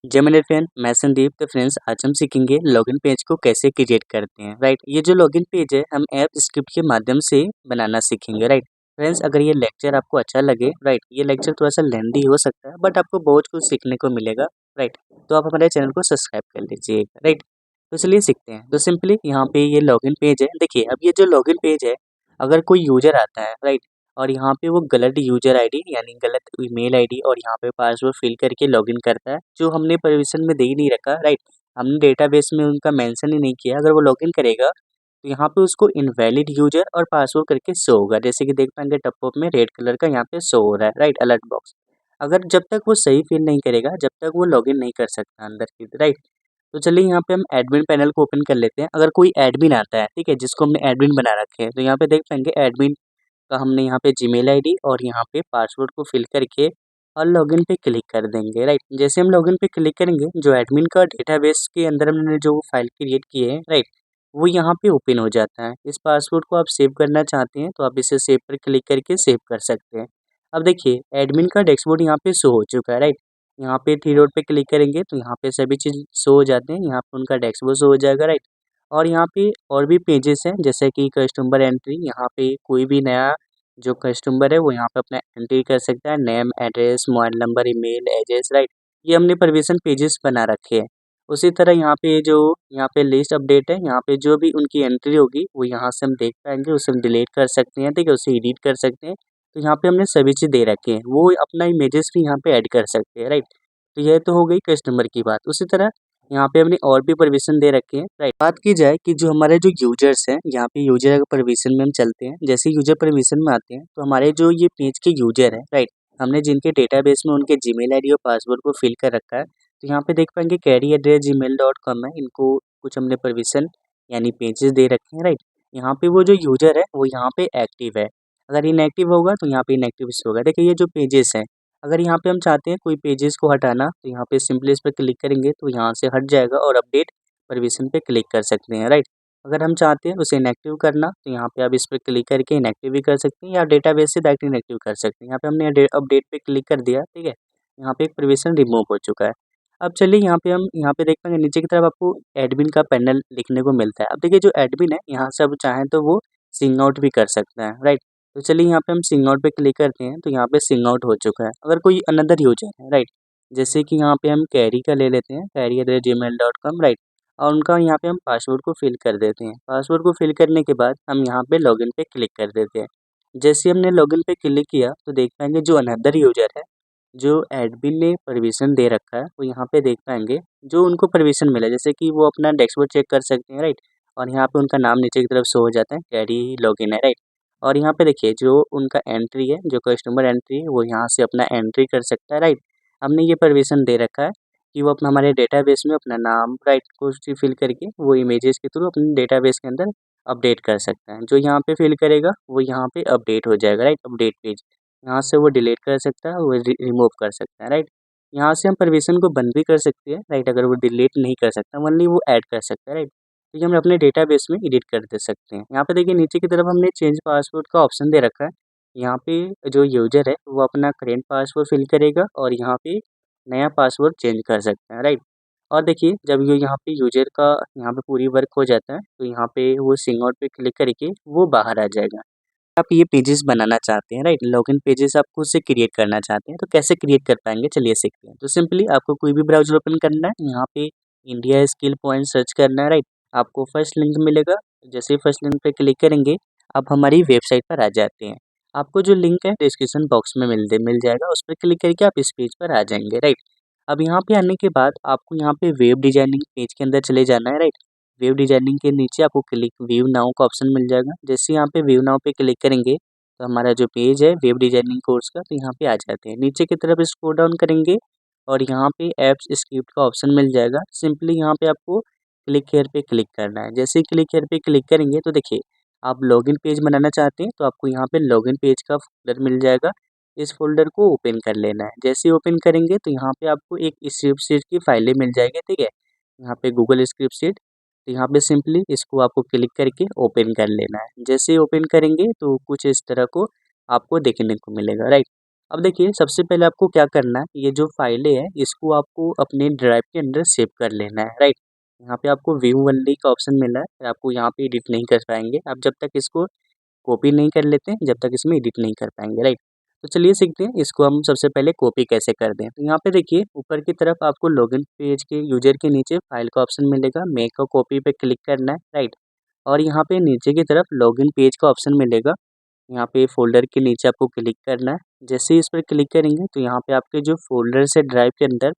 जय मेरे फ्रेंड, मैं संदीप। तो फ्रेंड्स, आज हम सीखेंगे लॉगिन पेज को कैसे क्रिएट करते हैं। राइट, ये जो लॉगिन पेज है हम ऐप स्क्रिप्ट के माध्यम से बनाना सीखेंगे। राइट फ्रेंड्स, अगर ये लेक्चर आपको अच्छा लगे, राइट, ये लेक्चर थोड़ा सा लेंदी हो सकता है बट आपको बहुत कुछ सीखने को मिलेगा। राइट, तो आप हमारे चैनल को सब्सक्राइब कर लीजिएगा। राइट, तो चलिए सीखते हैं। तो सिंपली यहाँ पे ये लॉगिन पेज है। देखिए, अब ये जो लॉगिन पेज है, अगर कोई यूजर आता है, राइट, और यहाँ पे वो गलत यूजर आईडी यानी गलत ईमेल आईडी और यहाँ पे पासवर्ड फिल करके लॉगिन करता है, जो हमने परमिशन में दे ही नहीं रखा। राइट, हमने डेटाबेस में उनका मेंशन ही नहीं किया। अगर वो लॉगिन करेगा तो यहाँ पे उसको इनवैलिड यूजर और पासवर्ड करके शो होगा, जैसे कि देख पाएंगे टॉप में रेड कलर का यहाँ पे शो हो रहा है। Right, alert box. अगर जब तक वो सही फिल नहीं करेगा, जब तक वो लॉगिन नहीं कर सकता अंदर की। राइट, तो चलिए यहाँ पे हम एडमिन पैनल को ओपन कर लेते हैं। अगर कोई एडमिन आता है, ठीक है, जिसको हमने एडमिन बना रखे हैं, तो यहाँ पे देख पाएंगे एडमिन का हमने यहाँ पे जीमेल आईडी और यहाँ पे पासवर्ड को फिल करके और लॉगिन पे क्लिक कर देंगे। राइट, जैसे हम लॉगिन पे क्लिक करेंगे, जो एडमिन का डेटाबेस के अंदर हमने जो फाइल क्रिएट की है, राइट, वो यहाँ पे ओपन हो जाता है। इस पासवर्ड को आप सेव करना चाहते हैं तो आप इसे सेव पर क्लिक करके सेव कर सकते हैं। अब देखिए, एडमिन का डैशबोर्ड यहाँ पे शो हो चुका है। राइट, यहाँ पे थ्री डॉट पे क्लिक करेंगे तो यहाँ पे सभी चीज़ शो हो जाते हैं। यहाँ पे उनका डैशबोर्ड शो हो जाएगा। राइट, और यहाँ पे और भी पेजेस हैं, जैसे कि कस्टमर एंट्री। यहाँ पे कोई भी नया जो कस्टमर है वो यहाँ पे अपना एंट्री कर सकता है, name, address, mobile number, email address. Right, ये हमने परमिशन पेजेस बना रखे हैं। उसी तरह यहाँ पे जो यहाँ पे लिस्ट अपडेट है, यहाँ पे जो भी उनकी एंट्री होगी वो यहाँ से हम देख पाएंगे। उसे हम डिलीट कर सकते हैं, ठीक है, उसे एडिट कर सकते हैं। तो यहाँ पे हमने सभी चीज़ दे रखे हैं। वो अपना इमेजेस भी यहाँ पे ऐड कर सकते हैं। राइट, तो यह तो हो गई कस्टमर की बात। उसी तरह यहाँ पे हमने और भी परमिशन दे रखे हैं। राइट, बात की जाए कि जो हमारे जो यूजर्स हैं, यहाँ पे यूजर परमिशन में हम चलते हैं। जैसे यूजर परमिशन में आते हैं तो हमारे जो ये पेज के यूजर है, राइट, हमने जिनके डेटाबेस में उनके जीमेल आईडी और पासवर्ड को फिल कर रखा है, तो यहाँ पे देख पाएंगे carry@gmail.com है। इनको कुछ हमने परमिशन यानी पेजेस दे रखे हैं। राइट, यहाँ पे वो जो यूजर है वो यहाँ पे एक्टिव है। अगर इनएक्टिव होगा तो यहाँ पे इनएक्टिव होगा। देखिए, ये जो पेजेस हैं, अगर यहाँ पे हम चाहते हैं कोई पेजेस को हटाना तो यहाँ पे सिंपली इस पर क्लिक करेंगे तो यहाँ से हट जाएगा और अपडेट परमिशन पे क्लिक कर सकते हैं। राइट, अगर हम चाहते हैं उसे इनएक्टिव करना तो यहाँ पे आप इस पर क्लिक करके इनएक्टिव भी कर सकते हैं या डेटाबेस से डायरेक्ट इनएक्टिव कर सकते हैं। यहाँ पे हमने अपडेट पे क्लिक कर दिया, ठीक है, यहाँ पे एक परमिशन रिमूव हो चुका है। अब चलिए यहाँ पे देख पाएंगे नीचे की तरफ आपको एडमिन का पैनल दिखने को मिलता है। अब देखिए, जो एडमिन है यहाँ से अब चाहें तो वो सिंग आउट भी कर सकता है। राइट, तो चलिए यहाँ पे हम सिंग आउट पे क्लिक करते हैं तो यहाँ पे सिंग आउट हो चुका है। अगर कोई अनदर यूजर है, राइट, जैसे कि यहाँ पे हम कैरी का ले लेते हैं, carry@gmail.com। राइट, और उनका यहाँ पे हम पासवर्ड को फिल कर देते हैं। पासवर्ड को फिल करने के बाद हम यहाँ पे लॉगिन पे क्लिक कर देते हैं। जैसे हमने लॉगिन पे क्लिक किया तो देख पाएंगे जो अनदर यूजर है, जो एडमिन ने परमिशन दे रखा है, वो यहाँ पे देख पाएंगे जो उनको परमिशन मिला, जैसे कि वो अपना डैशबोर्ड चेक कर सकते हैं। राइट, और यहाँ पे उनका नाम नीचे की तरफ शो हो जाता है, कैरी लॉगिन है। राइट, और यहाँ पे देखिए जो उनका एंट्री है, जो कस्टमर एंट्री है, वो यहाँ से अपना एंट्री कर सकता है। राइट, हमने ये परमिशन दे रखा है कि वो अपना हमारे डेटाबेस में अपना नाम, राइट, कुछ भी फिल करके वो इमेजेस के थ्रू अपने डेटाबेस के अंदर अपडेट कर सकता है। जो यहाँ पे फिल करेगा वो यहाँ पे अपडेट हो जाएगा। राइट, अपडेट पेज, यहाँ से वो डिलीट कर सकता है, वो रिमूव कर सकता है। राइट, यहाँ से हम परमिशन को बंद भी कर सकते हैं। राइट, अगर वो डिलीट नहीं कर सकता, ओनली वो ऐड कर सकता है। राइट, तो ये हम अपने डेटाबेस में एडिट कर दे सकते हैं। यहाँ पे देखिए नीचे की तरफ हमने चेंज पासवर्ड का ऑप्शन दे रखा है। यहाँ पे जो यूजर है वो अपना करेंट पासवर्ड फिल करेगा और यहाँ पे नया पासवर्ड चेंज कर सकता है। राइट, और देखिए जब ये यहाँ पे यूजर का यहाँ पे पूरी वर्क हो जाता है तो यहाँ पे वो सिंग आउट पे क्लिक करके वो बाहर आ जाएगा। आप ये पेजेस बनाना चाहते हैं, राइट, लॉगिन पेजेस आप खुद से क्रिएट करना चाहते हैं, तो कैसे क्रिएट कर पाएंगे, चलिए सीखते हैं। तो सिंपली आपको कोई भी ब्राउजर ओपन करना है, यहाँ पे इंडिया स्किल पॉइंट सर्च करना है। राइट, आपको फर्स्ट लिंक मिलेगा। जैसे ही फर्स्ट लिंक पे क्लिक करेंगे आप हमारी वेबसाइट पर आ जाते हैं। आपको जो लिंक है डिस्क्रिप्शन बॉक्स में मिल जाएगा, उस पर क्लिक करके आप इस पेज पर आ जाएंगे। राइट, अब यहाँ पे आने के बाद आपको यहाँ पे वेब डिजाइनिंग पेज के अंदर चले जाना है। राइट, वेब डिजाइनिंग के नीचे आपको क्लिक व्यू नाउ का ऑप्शन मिल जाएगा। जैसे यहाँ पे व्यू नाउ पे क्लिक करेंगे तो हमारा जो पेज है वेब डिजाइनिंग कोर्स का, तो यहाँ पे आ जाते हैं। नीचे की तरफ स्क्रॉल डाउन करेंगे और यहाँ पे एप्स स्क्रिप्ट का ऑप्शन मिल जाएगा। सिंपली यहाँ पे आपको क्लिक हेयर पे क्लिक करना है। जैसे ही क्लिक हेयर पे क्लिक करेंगे तो देखिए आप लॉगिन पेज बनाना चाहते हैं तो आपको यहाँ पे लॉगिन पेज का फोल्डर मिल जाएगा। इस फोल्डर को ओपन कर लेना है। जैसे ही ओपन करेंगे तो यहाँ पे आपको एक स्क्रिप्ट शीट की फाइलें मिल जाएगी, ठीक है, यहाँ पे गूगल स्क्रिप्ट शीट। तो यहाँ पे सिंपली इसको आपको क्लिक करके ओपन कर लेना है। जैसे ही ओपन करेंगे तो कुछ इस तरह को आपको देखने को मिलेगा। राइट, अब देखिए सबसे पहले आपको क्या करना है, ये जो फाइलें हैं इसको आपको अपने ड्राइव के अंदर सेव कर लेना है, राइट। यहाँ पे आपको व्यू ओनली का ऑप्शन मिला है, आपको यहाँ पे एडिट नहीं कर पाएंगे आप जब तक इसको कॉपी नहीं कर लेते हैं, जब तक इसमें एडिट नहीं कर पाएंगे, राइट। तो चलिए सीखते हैं इसको हम सबसे पहले कॉपी कैसे कर दें। तो यहाँ पे देखिए ऊपर की तरफ आपको लॉगिन पेज के यूजर के नीचे फाइल का ऑप्शन मिलेगा, मेक अ कॉपी पे क्लिक करना है, राइट। और यहाँ पे नीचे की तरफ लॉगिन पेज का ऑप्शन मिलेगा, यहाँ पे फ़ोल्डर के नीचे आपको क्लिक करना है। जैसे ही इस पर क्लिक करेंगे तो यहाँ पे आपके जो फ़ोल्डर्स है ड्राइव के अंदर,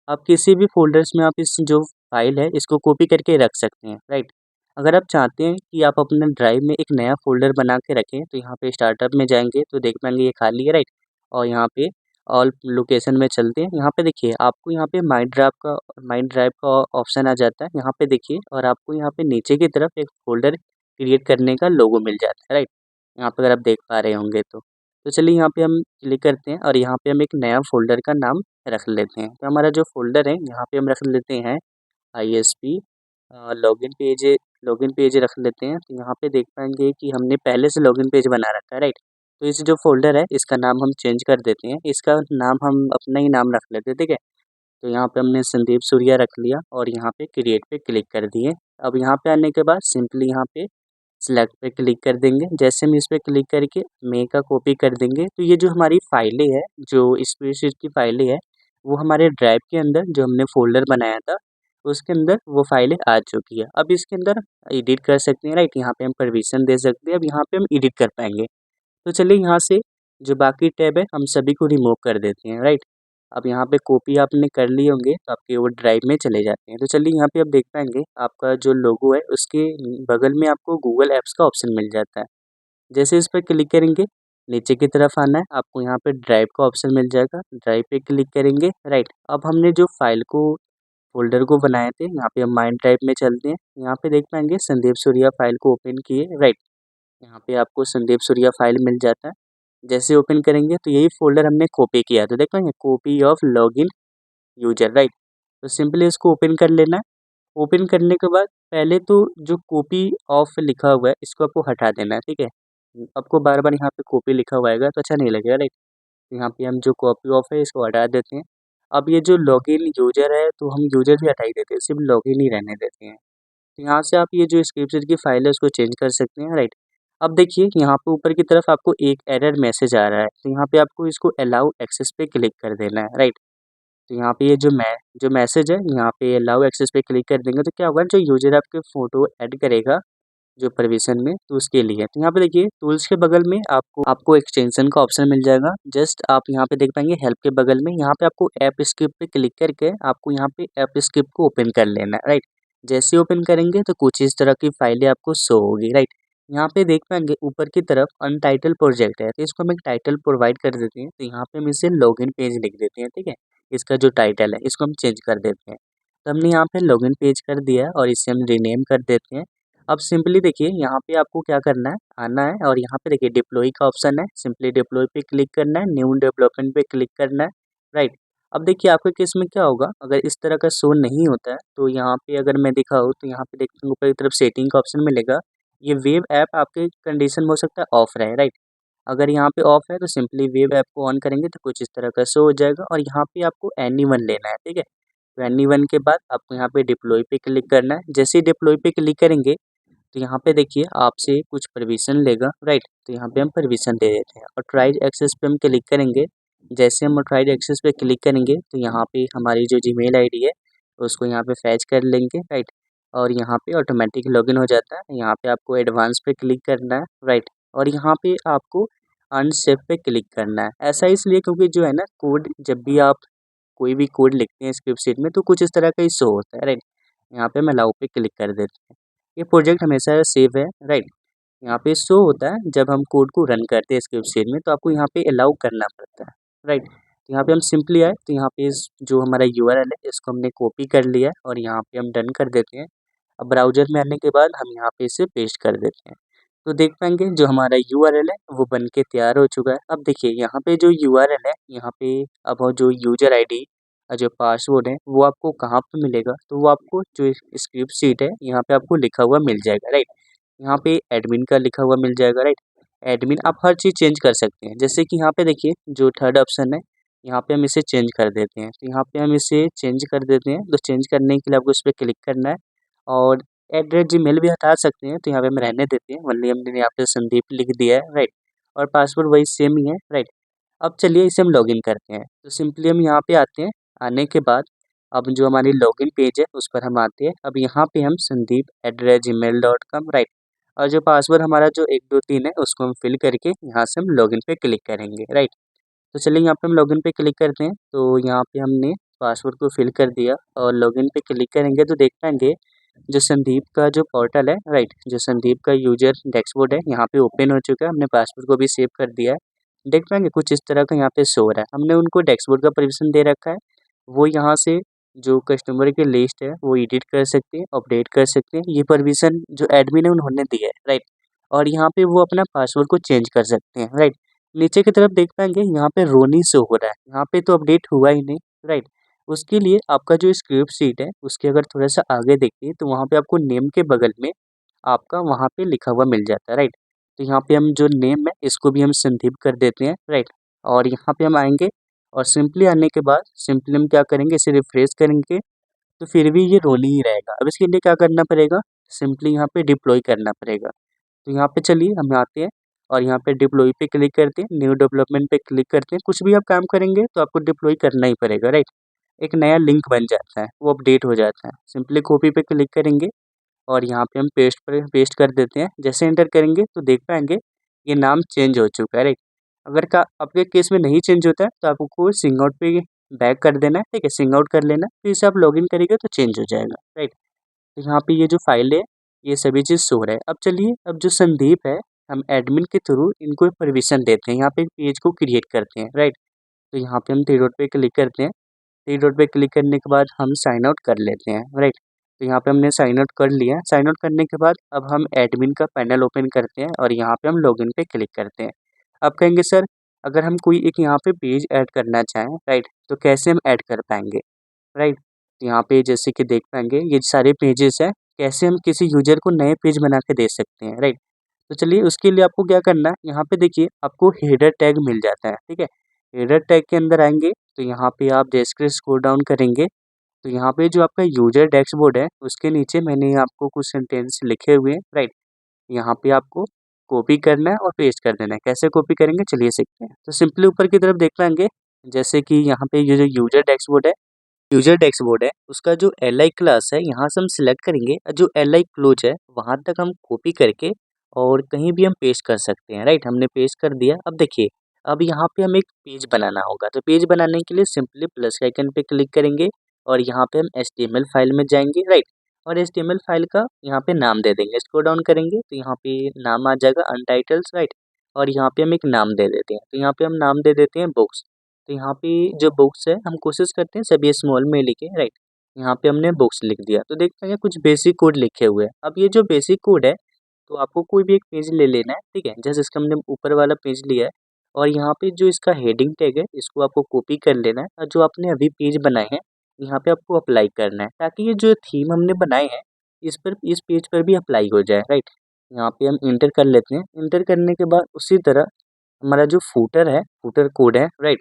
आप किसी भी फ़ोल्डर्स में आप इस जो फ़ाइल है इसको कॉपी करके रख सकते हैं, राइट। अगर आप चाहते हैं कि आप अपने ड्राइव में एक नया फ़ोल्डर बना के रखें तो यहाँ पे स्टार्टअप में जाएँगे तो देख पाएँगे ये खाली है, राइट। और यहाँ पे ऑल लोकेशन में चलते हैं, यहाँ पे देखिए आपको यहाँ पे माई ड्राइव का ऑप्शन आ जाता है, यहाँ पे देखिए और आपको यहाँ पे नीचे की तरफ एक फ़ोल्डर क्रिएट करने का लोगो मिल जाता है, राइट। यहाँ पे अगर आप देख पा रहे होंगे तो। तो चलिए यहाँ पे हम क्लिक करते हैं और यहाँ पे हम एक नया फ़ोल्डर का नाम रख लेते हैं। तो हमारा जो फ़ोल्डर है यहाँ पे हम रख लेते हैं ISP लॉगिन पेज रख लेते हैं। तो यहाँ पे देख पाएँगे कि हमने पहले से लॉगिन पेज बना रखा है, राइट। तो इस जो फ़ोल्डर है इसका नाम हम चेंज कर देते हैं। इसका नाम हम अपना ही नाम रख लेते हैं, ठीक है। तो यहाँ पे हमने संदीप सूर्या रख लिया और यहाँ पे क्रिएट पे क्लिक कर दिए। अब यहाँ पे आने के बाद सिंपली यहाँ पे सिलेक्ट पे क्लिक कर देंगे। जैसे हम इस पे क्लिक करके मेक का कॉपी कर देंगे तो ये जो हमारी फाइलें हैं, जो स्प्रेडशीट की फाइलें हैं, वो हमारे ड्राइव के अंदर जो हमने फ़ोल्डर बनाया था उसके अंदर वो फाइलें आ चुकी है। अब इसके अंदर एडिट कर सकते हैं, राइट। यहाँ पे हम परमिशन दे सकते हैं, अब यहाँ पे हम एडिट कर पाएँगे। तो चलिए यहाँ से जो बाकी टैब है हम सभी को रिमूव कर देते हैं, राइट। अब यहाँ पे कॉपी आपने कर लिए होंगे तो आपके वो ड्राइव में चले जाते हैं। तो चलिए यहाँ पे आप देख पाएंगे आपका जो लोगो है उसके बगल में आपको गूगल ऐप्स का ऑप्शन मिल जाता है। जैसे इस पर क्लिक करेंगे नीचे की तरफ आना है, आपको यहाँ पे ड्राइव का ऑप्शन मिल जाएगा, ड्राइव पे क्लिक करेंगे, राइट। अब हमने जो फाइल को फोल्डर को बनाए थे यहाँ पे हम माइंड ड्राइव में चलते हैं। यहाँ पे देख पाएंगे संदीप सूर्या फाइल को ओपन किए, राइट। यहाँ पे आपको संदीप सूर्या फाइल मिल जाता है। जैसे ओपन करेंगे तो यही फ़ोल्डर हमने कॉपी किया, तो देख पाएँगे copy of log n user, right. तो सिंपली इसको ओपन कर लेना है। ओपन करने के बाद पहले तो जो कॉपी ऑफ लिखा हुआ है इसको आपको हटा देना है, ठीक है। आपको बार-बार यहाँ पे कॉपी लिखा हुआ आएगा तो अच्छा नहीं लगेगा, राइट। तो यहाँ पे हम जो कॉपी ऑफ है इसको हटा देते हैं। अब ये जो लॉगिन यूज़र है तो हम यूज़र भी हटा ही देते हैं, सिर्फ़ लॉगिन ही रहने देते हैं। तो यहाँ से आप ये जो स्क्रिप्ट की फ़ाइल है उसको चेंज कर सकते हैं, राइट। अब देखिए यहाँ पे ऊपर की तरफ आपको एक एरर मैसेज आ रहा है, तो यहाँ पे आपको इसको अलाउ एक्सेस पे क्लिक कर देना है, राइट। तो यहाँ पे ये जो मैसेज है यहाँ पे अलाउ एक्सेस पे क्लिक कर देंगे तो क्या होगा, जो यूज़र आपके फ़ोटो ऐड करेगा जो परमिशन में तो उसके लिए। तो यहाँ पे देखिए टूल्स के बगल में आपको एक्सटेंशन का ऑप्शन मिल जाएगा। जस्ट आप यहाँ पे देख पाएंगे हेल्प के बगल में यहाँ पे आपको ऐप स्क्रिप्ट पे क्लिक करके आपको यहाँ पे ऐप स्क्रिप्ट को ओपन कर लेना है, राइट। जैसे ओपन करेंगे तो कुछ इस तरह की फाइलें आपको शो होगी, राइट। यहाँ पे देख पाएंगे ऊपर की तरफ अनटाइटल प्रोजेक्ट है तो इसको हम एक टाइटल प्रोवाइड कर देते हैं। तो यहाँ पे हम इसे लॉगिन पेज लिख देते हैं, ठीक है। इसका जो टाइटल है इसको हम चेंज कर देते हैं। तो हमने यहाँ पे लॉगिन पेज कर दिया है और इसे हम रीनेम कर देते हैं। अब सिंपली देखिए यहाँ पे आपको क्या करना है, आना है और यहाँ पे देखिए डिप्लॉय का ऑप्शन है, सिंपली डिप्लॉय पे क्लिक करना है, न्यू डेवलपमेंट पे क्लिक करना है, राइट। अब देखिए आपके केस में क्या होगा, अगर इस तरह का शो नहीं होता है तो यहाँ पे अगर मैं दिखाऊँ तो यहाँ पे देखते ऊपर की तरफ सेटिंग का ऑप्शन मिलेगा। ये वेब ऐप आपके कंडीशन में हो सकता है ऑफ रहे, राइट। अगर यहाँ पे ऑफ है तो सिंपली वेब ऐप को ऑन करेंगे तो कुछ इस तरह का शो हो जाएगा और यहाँ पे आपको एनीवन लेना है, ठीक है। तो एनीवन के बाद आपको यहाँ पे डिप्लॉय पे क्लिक करना है। जैसे ही डिप्लॉय पे क्लिक करेंगे तो यहाँ पे देखिए आपसे कुछ परमिशन लेगा, राइट। तो यहाँ पे हम परमिशन दे देते हैं और ट्राइड एक्सेस पे हम क्लिक करेंगे। जैसे हम ट्राइड एक्सेस पे क्लिक करेंगे तो यहाँ पे हमारी जो जीमेल आईडी है उसको यहाँ पे फैच कर लेंगे, राइट। और यहाँ पे ऑटोमेटिक लॉगिन हो जाता है। यहाँ पे आपको एडवांस पे क्लिक करना है, राइट। और यहाँ पे आपको अनसेव पे क्लिक करना है। ऐसा इसलिए क्योंकि जो है ना कोड, जब भी आप कोई भी कोड लिखते हैं स्क्रिप्ट शीट में तो कुछ इस तरह का ही शो होता है, राइट। यहाँ पे हम अलाउ पे क्लिक कर देते हैं। ये प्रोजेक्ट हमेशा सेव है, राइट। यहाँ पे शो होता है जब हम कोड को रन करते हैं स्क्रिप्ट शीट में तो आपको यहाँ पे अलाउ करना पड़ता है, राइट। तो यहाँ पे हम सिंपली आए तो यहाँ पे जो हमारा यूआरएल है इसको हमने कॉपी कर लिया है और यहाँ पे हम डन कर देते हैं। अब ब्राउज़र में आने के बाद हम यहाँ पे इसे पेस्ट कर देते हैं। तो देख पाएंगे जो हमारा यूआरएल है वो बन के तैयार हो चुका है। अब देखिए यहाँ पे जो यूआरएल है यहाँ पे अब वो जो यूजर आईडी और जो पासवर्ड है वो आपको कहाँ पे मिलेगा, तो वो आपको जो स्क्रिप्ट शीट है यहाँ पे आपको लिखा हुआ मिल जाएगा, राइट। यहाँ पे एडमिन का लिखा हुआ मिल जाएगा, राइट। एडमिन आप हर चीज़ चेंज कर सकते हैं। जैसे कि यहाँ पे देखिए जो थर्ड ऑप्शन है, यहाँ पे हम इसे चेंज कर देते हैं। तो यहाँ पे हम इसे चेंज कर देते हैं। तो चेंज करने के लिए आपको इस पे क्लिक करना है और @gmail भी हटा सकते हैं। तो यहाँ पे हम रहने देते हैं। ओनली हमने यहाँ पे संदीप लिख दिया है, राइट। और पासवर्ड वही सेम ही है, राइट। अब चलिए इसे हम लॉगिन करते हैं। तो सिंपली हम यहाँ पे आते हैं। आने के बाद अब जो हमारी लॉगिन पेज है उस पर हम आते हैं। अब यहाँ पे हम sandeep@gmail.com, राइट। और जो पासवर्ड हमारा जो 1 2 3 है उसको हम फिल करके यहाँ से हम लॉगिन पे क्लिक करेंगे, राइट। तो चलिए यहाँ पे हम लॉगिन पे क्लिक करते हैं। तो यहाँ पे हमने पासवर्ड को फिल कर दिया और लॉगिन पे क्लिक करेंगे तो देख पाएंगे जो संदीप का जो पोर्टल है, राइट, जो संदीप का यूजर डैशबोर्ड है यहाँ पे ओपन हो चुका है। हमने पासवर्ड को भी सेव कर दिया है। देख पाएंगे कुछ इस तरह का यहाँ पे शो हो रहा है। हमने उनको डैशबोर्ड का परमिशन दे रखा है। वो यहाँ से जो कस्टमर की लिस्ट है वो एडिट कर सकते हैं, अपडेट कर सकते हैं। ये परमिशन जो एडमिन है उन्होंने दिया है, राइट। और यहाँ पे वो अपना पासवर्ड को चेंज कर सकते हैं, राइट। नीचे की तरफ देख पाएंगे यहाँ पे रोनी शो हो रहा है। यहाँ पे तो अपडेट हुआ ही नहीं, राइट। उसके लिए आपका जो स्क्रिप्ट शीट है उसके अगर थोड़ा सा आगे देखिए तो वहाँ पे आपको नेम के बगल में आपका वहाँ पे लिखा हुआ मिल जाता है, राइट। तो यहाँ पे हम जो नेम है इसको भी हम संदीप कर देते हैं, राइट। और यहाँ पे हम आएंगे और सिंपली आने के बाद सिंपली हम क्या करेंगे, इसे रिफ्रेश करेंगे तो फिर भी ये रोल ही रहेगा। अब इसके लिए क्या करना पड़ेगा, सिंपली यहाँ पे डिप्लॉय करना पड़ेगा। तो यहाँ पे चलिए हम आते हैं और यहाँ पे डिप्लॉय पे क्लिक करते हैं, न्यू डेवलपमेंट पे क्लिक करते हैं। कुछ भी आप काम करेंगे तो आपको डिप्लॉय करना ही पड़ेगा, राइट। एक नया लिंक बन जाता है, वो अपडेट हो जाता है। सिंपली कॉपी पे क्लिक करेंगे और यहाँ पे हम पेस्ट कर देते हैं। जैसे एंटर करेंगे तो देख पाएंगे ये नाम चेंज हो चुका है, राइट। अगर का आपके केस में नहीं चेंज होता है तो आपको सिंग आउट पे बैक कर देना है, ठीक है, सिंग आउट कर लेना, फिर इसे आप लॉगिन करेंगे तो चेंज हो जाएगा, राइट। तो यहाँ पे ये जो फाइल है ये सभी चीज़ शो रहा है। अब चलिए अब जो संदीप है हम एडमिन के थ्रू इनको परमिशन देते हैं, यहाँ पे पेज को क्रिएट करते हैं, राइट। तो यहाँ पे हम थ्री डॉट पे क्लिक करते हैं। थ्री डॉट पे क्लिक करने के बाद हम साइन आउट कर लेते हैं, राइट। तो यहाँ पे हमने साइन आउट कर लिया। साइन आउट करने के बाद अब हम एडमिन का पैनल ओपन करते हैं और यहाँ पे हम लॉगिन पे क्लिक करते हैं। अब कहेंगे सर अगर हम कोई एक यहाँ पे पेज ऐड करना चाहें, राइट, तो कैसे हम ऐड कर पाएंगे, राइट। तो यहाँ पे जैसे कि देख पाएंगे ये सारे पेजेस हैं, कैसे हम किसी यूजर को नए पेज बना के दे सकते हैं, राइट। तो चलिए उसके लिए आपको क्या करना है, यहाँ पे देखिए आपको हेडर टैग मिल जाता है, ठीक है। हेडर टैग के अंदर आएंगे तो यहाँ पे आप जैसे स्क्रॉल डाउन करेंगे तो यहाँ पे जो आपका यूजर डैशबोर्ड है उसके नीचे मैंने आपको कुछ सेंटेंस लिखे हुए हैं, राइट। यहाँ पे आपको कॉपी करना है और पेस्ट कर देना है। कैसे कॉपी करेंगे चलिए सीखते हैं। तो सिंपली ऊपर की तरफ देख पाएंगे जैसे कि यहाँ पे ये जो यूजर डैशबोर्ड है उसका जो एल आई क्लास है यहाँ से हम सिलेक्ट करेंगे और जो एल आई क्लोज है वहाँ तक हम कॉपी करके और कहीं भी हम पेस्ट कर सकते हैं, राइट। हमने पेस्ट कर दिया। अब देखिए अब यहाँ पे हम एक पेज बनाना होगा। तो पेज बनाने के लिए सिंपली प्लस के आइकन पे क्लिक करेंगे और यहाँ पे हम HTML फाइल में जाएंगे, राइट। और HTML फाइल का यहाँ पे नाम दे देंगे। स्क्रॉल डाउन करेंगे तो यहाँ पे नाम आ जाएगा अनटाइटल्स, राइट। और यहाँ पे हम एक नाम दे देते हैं। तो यहाँ पे हम नाम दे देते हैं बुक्स। तो यहाँ पे जो बुक्स है हम कोशिश करते हैं सभी स्मॉल में लिखे, राइट। यहाँ पे हमने बुक्स लिख दिया। तो देखते हैं कुछ बेसिक कोड लिखे हुए हैं। अब ये जो बेसिक कोड है तो आपको कोई भी एक पेज ले लेना है, ठीक है। जैसे इसका हमने ऊपर वाला पेज लिया है और यहाँ पे जो इसका हेडिंग टैग है इसको आपको कॉपी कर लेना है और जो आपने अभी पेज बनाए हैं यहाँ पे आपको अप्लाई करना है ताकि ये जो थीम हमने बनाए हैं इस पेज पर भी अप्लाई हो जाए, राइट। यहाँ पे हम इंटर कर लेते हैं। इंटर करने के बाद उसी तरह हमारा जो फूटर है, फूटर कोड है, राइट,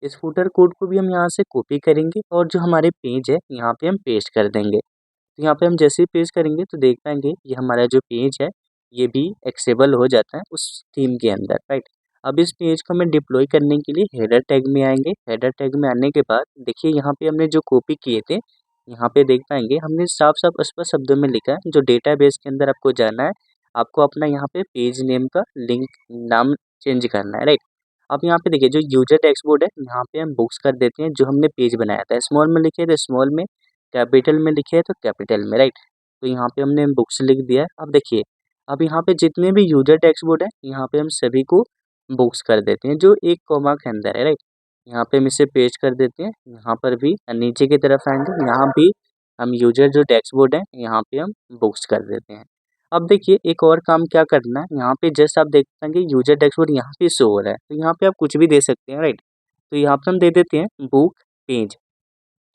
इस फूटर कोड को भी हम यहाँ से कॉपी करेंगे और जो हमारे पेज है यहाँ पे हम पेस्ट कर देंगे। तो यहाँ पे हम जैसे ही पेस्ट करेंगे तो देख पाएंगे ये हमारा जो पेज है ये भी एक्सेबल हो जाता है उस थीम के अंदर, राइट। अब इस पेज को हमें डिप्लॉय करने के लिए हेडर टैग में आएंगे। हेडर टैग में आने के बाद देखिए यहाँ पे हमने जो कॉपी किए थे यहाँ पे देख पाएंगे हमने साफ साफ स्पष्ट शब्दों में लिखा है जो डेटाबेस के अंदर आपको जाना है, आपको अपना यहाँ पे पेज नेम का लिंक नाम चेंज करना है, राइट। अब यहाँ पे देखिए जो यूजर डैशबोर्ड है यहाँ पे हम बुक्स कर देते हैं जो हमने पेज बनाया था। स्मॉल में लिखे तो स्मॉल में, कैपिटल में लिखे है तो कैपिटल में, राइट। तो यहाँ पे हमने बुक्स लिख दिया है। अब देखिए अब यहाँ पे जितने भी यूजर डैशबोर्ड है यहाँ पे हम सभी को बुक्स कर देते हैं जो एक कॉमा के अंदर है, राइट। यहाँ पे हम इसे पेस्ट कर देते हैं। यहाँ पर भी नीचे की तरफ आएंगे यहाँ भी हम यूजर जो डैशबोर्ड है यहाँ पे हम बुक्स कर देते हैं। अब देखिए एक और काम क्या करना है, यहाँ पे जस्ट आप देख पाएंगे यूजर डैशबोर्ड यहाँ पे शो हो रहा है तो यहाँ पे आप कुछ भी दे सकते हैं, राइट। तो यहाँ पे हम दे देते हैं बुक पेज।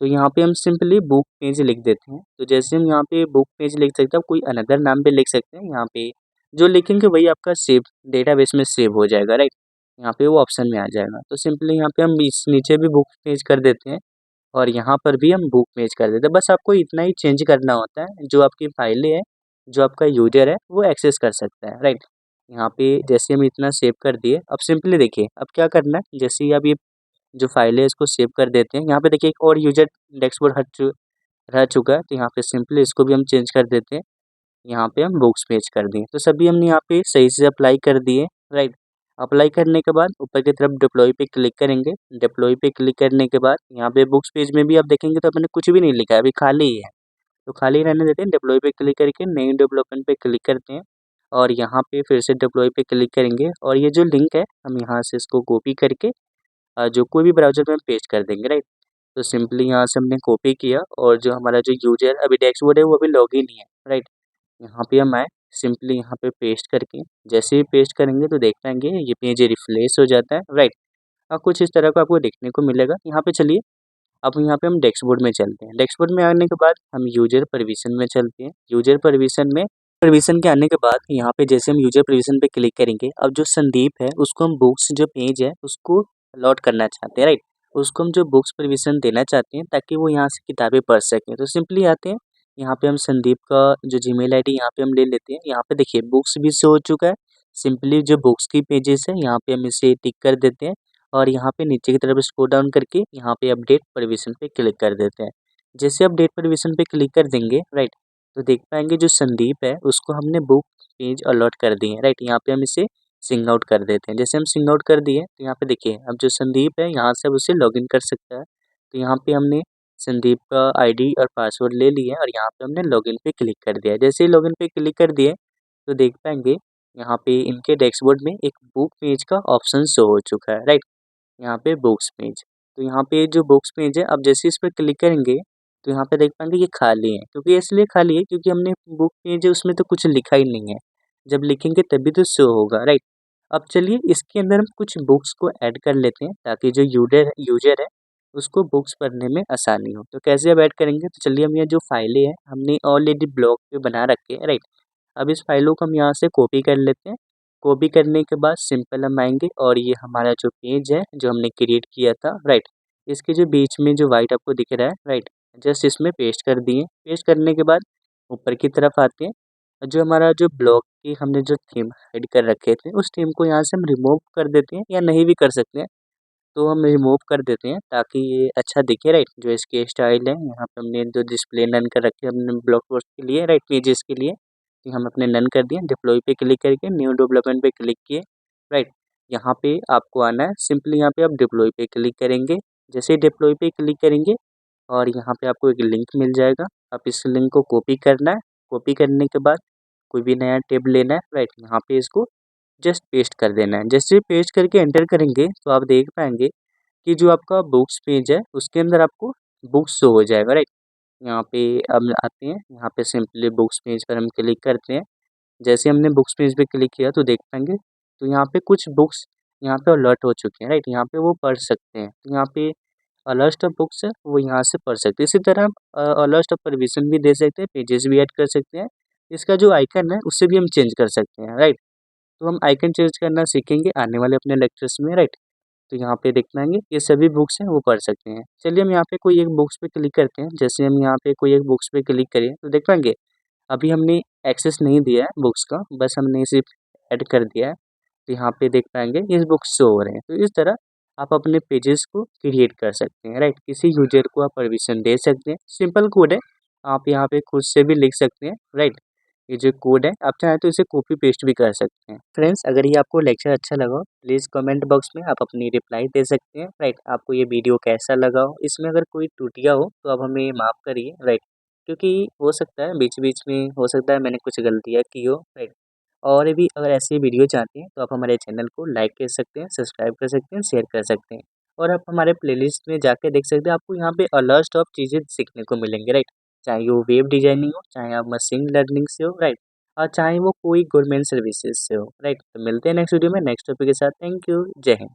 तो यहाँ पे हम सिंपली बुक पेज लिख देते हैं। तो जैसे हम यहाँ पे बुक पेज लिख सकते हैं, कोई अनदर नाम पे लिख सकते हैं। यहाँ पे जो लिखेंगे वही आपका सेव डेटाबेस में सेव हो जाएगा, राइट। यहाँ पे वो ऑप्शन में आ जाएगा। तो सिंपली यहाँ पे हम इस नीचे भी बुक पेज कर देते हैं और यहाँ पर भी हम बुक पेज कर देते हैं। बस आपको इतना ही चेंज करना होता है, जो आपकी फाइलें हैं, जो आपका यूजर है वो एक्सेस कर सकता है, राइट। यहाँ पे जैसे हम इतना सेव कर दिए, अब सिंपली देखिए अब क्या करना है, जैसे ही आप ये जो फाइल है इसको सेव कर देते हैं, यहाँ पे देखिए एक और यूजर डेस्कबोर्ड रह चुका है, तो यहाँ पे सिंपली इसको भी हम चेंज कर देते हैं। यहाँ पे हम बुक्स पेज कर दिए, तो सभी हमने यहाँ पे सही से अप्लाई कर दिए, राइट। अप्लाई करने के बाद ऊपर की तरफ डिप्लॉय पे क्लिक करेंगे। डिप्लॉय पे क्लिक करने के बाद यहाँ पे बुक्स पेज में भी आप देखेंगे तो अपने कुछ भी नहीं लिखा है, अभी खाली ही है, तो खाली रहने देते हैं। डिप्लॉय पे क्लिक करके नई डेवलपमेंट पे क्लिक करते हैं और यहाँ पे फिर से डिप्लॉय पे क्लिक करेंगे और ये जो लिंक है हम यहाँ से इसको कॉपी करके जो कोई भी ब्राउज़र में हम पेस्ट कर देंगे, राइट। तो सिंपली यहाँ से हमने कॉपी किया और जो हमारा जो यूज़र अभी डैशबोर्ड है वो अभी लॉगिन ही है, राइट। यहाँ पे हम आए, सिंपली यहाँ पे पेस्ट करके जैसे ही पेस्ट करेंगे तो देख पाएंगे ये पेज रिफ्रेश हो जाता है, राइट। कुछ इस तरह का आपको देखने को मिलेगा। यहाँ पे चलिए अब यहाँ पे हम डैशबोर्ड में चलते हैं। डैशबोर्ड में आने के बाद हम यूजर परमिशन में चलते हैं। यूजर परमिशन के आने के बाद यहाँ पे जैसे हम यूजर परमिशन पे क्लिक करेंगे, अब जो संदीप है उसको हम बुक्स जो पेज है उसको अलॉट करना चाहते हैं, राइट। उसको हम जो बुक्स परमिशन देना चाहते हैं ताकि वो यहाँ से किताबें पढ़ सकें। तो सिंपली आते हैं, यहाँ पे हम संदीप का जो जीमेल आईडी यहाँ पे हम ले लेते हैं। यहाँ पे देखिए बुक्स भी शो हो चुका है। सिंपली जो बुक्स की पेजेस है यहाँ पे हम इसे टिक कर देते हैं और यहाँ पे नीचे की तरफ स्क्रॉल डाउन करके यहाँ पे अपडेट परमिशन पे क्लिक कर देते हैं। जैसे अपडेट परमिशन पे क्लिक कर देंगे, राइट, तो देख पाएंगे जो संदीप है उसको हमने बुक पेज अलॉट कर दिए हैं, राइट। यहाँ पे हम इसे सिंग आउट कर देते हैं। जैसे हम सिंग आउट कर दिए तो यहाँ पे देखिए अब जो संदीप है यहाँ से अब उसे लॉगिन कर सकता है। तो यहाँ पे हमने संदीप का आईडी और पासवर्ड ले लिया और यहाँ पे हमने लॉगिन पे क्लिक कर दिया। जैसे ही लॉगिन पे क्लिक कर दिए तो देख पाएंगे यहाँ पे इनके डैशबोर्ड में एक बुक पेज का ऑप्शन शो हो चुका है, राइट। यहाँ पे बुक्स पेज, तो यहाँ पे जो बुक्स पेज है अब जैसे इस पर क्लिक करेंगे तो यहाँ पे देख पाएंगे ये खाली है। क्योंकि इसलिए खाली है क्योंकि हमने बुक पेज है उसमें तो कुछ लिखा ही नहीं है, जब लिखेंगे तभी तो शो होगा, राइट। अब चलिए इसके अंदर हम कुछ बुक्स को ऐड कर लेते हैं ताकि जो यूजर है उसको बुक्स पढ़ने में आसानी हो। तो कैसे अब ऐड करेंगे, तो चलिए हम ये जो फाइलें हैं हमने ऑलरेडी ब्लॉक पे बना रखे हैं, राइट। अब इस फाइलों को हम यहाँ से कॉपी कर लेते हैं। कॉपी करने के बाद सिंपल हम आएंगे और ये हमारा जो पेज है जो हमने क्रिएट किया था, राइट, इसके जो बीच में जो वाइट आपको दिख रहा है, राइट, जस्ट इसमें पेस्ट कर दिए। पेस्ट करने के बाद ऊपर की तरफ आते हैं, जो हमारा जो ब्लॉग की हमने जो थीम ऐड कर रखे थे उस थीम को यहाँ से हम रिमूव कर देते हैं या नहीं भी कर सकते हैं, तो हम रिमूव कर देते हैं ताकि ये अच्छा दिखे, राइट। जो इसके स्टाइल है यहाँ पे हमने जो डिस्प्ले नन कर रखे हैं हमने ब्लॉग पोस्ट के लिए, राइट, पेजेस के लिए, तो हम अपने नन कर दिए। डिप्लॉय पे क्लिक करके न्यू डेवलपमेंट पे क्लिक किए, राइट। यहाँ पे आपको आना है, सिंपली यहाँ पे आप डिप्लॉय पे क्लिक करेंगे। जैसे ही डिप्लॉय पे क्लिक करेंगे और यहाँ पे आपको एक लिंक मिल जाएगा, आप इस लिंक को कॉपी करना है। कॉपी करने के बाद कोई भी नया टेब लेना है, राइट, यहाँ पे इसको जस्ट पेस्ट कर देना है। जैसे पेस्ट करके एंटर करेंगे तो आप देख पाएंगे कि जो आपका बुक्स पेज है उसके अंदर आपको बुक्स शो हो जाएगा, राइट। यहाँ पे अब आते हैं, यहाँ पे सिंपली बुक्स पेज पर हम क्लिक करते हैं। जैसे हमने बुक्स पेज पे क्लिक किया तो देख पाएंगे तो यहाँ पे कुछ बुक्स यहाँ पे अलर्ट हो चुके हैं, राइट, यहाँ पे वो पढ़ सकते हैं। तो यहाँ पे अलर्ट ऑफ बुक्स है वो यहाँ से पढ़ सकते हैं। इसी तरह हम अलर्ट ऑफ परमिशन भी दे सकते हैं, पेजेस भी ऐड कर सकते हैं। इसका जो आइकन है उससे भी हम चेंज कर सकते हैं, राइट। तो हम आइकन चेंज करना सीखेंगे आने वाले अपने लेक्चर्स में, राइट। तो यहाँ पे देख पाएंगे ये सभी बुक्स हैं वो पढ़ सकते हैं। चलिए हम यहाँ पे कोई एक बुक्स पे क्लिक करते हैं। जैसे हम यहाँ पे कोई एक बुक्स पे क्लिक करें तो देख पाएंगे अभी हमने एक्सेस नहीं दिया है बुक्स का, बस हमने सिर्फ ऐड कर दिया है। तो यहाँ पे देख पाएंगे ये बुक्स शो हो रहे हैं। तो इस तरह आप अपने पेजेस को क्रिएट कर सकते हैं, राइट। किसी यूजर को आप परमिशन दे सकते हैं, सिंपल कोड है, आप यहाँ पे खुद से भी लिख सकते हैं, राइट। ये जो कोड है आप चाहें तो इसे कॉपी पेस्ट भी कर सकते हैं। फ्रेंड्स अगर ये आपको लेक्चर अच्छा लगा हो प्लीज़ कमेंट बॉक्स में आप अपनी रिप्लाई दे सकते हैं, राइट। आपको ये वीडियो कैसा लगा हो, इसमें अगर कोई त्रुटियाँ हो तो आप हमें माफ़ करिए, राइट। क्योंकि हो सकता है बीच बीच में हो सकता है मैंने कुछ गलतियाँ की हो, राइट। और भी अगर ऐसी वीडियो चाहते हैं तो आप हमारे चैनल को लाइक कर सकते हैं, सब्सक्राइब कर सकते हैं, शेयर कर सकते हैं और आप हमारे प्लेलिस्ट में जाके देख सकते हैं। आपको यहाँ पे अलर्ट ऑफ चीज़ें सीखने को मिलेंगे, राइट। चाहे वो वेब डिजाइनिंग हो, चाहे आप मशीन लर्निंग से हो, राइट, और चाहे वो कोई गवर्नमेंट सर्विसेज से हो, राइट। तो मिलते हैं नेक्स्ट वीडियो में नेक्स्ट टॉपिक के साथ। थैंक यू, जय हिंद।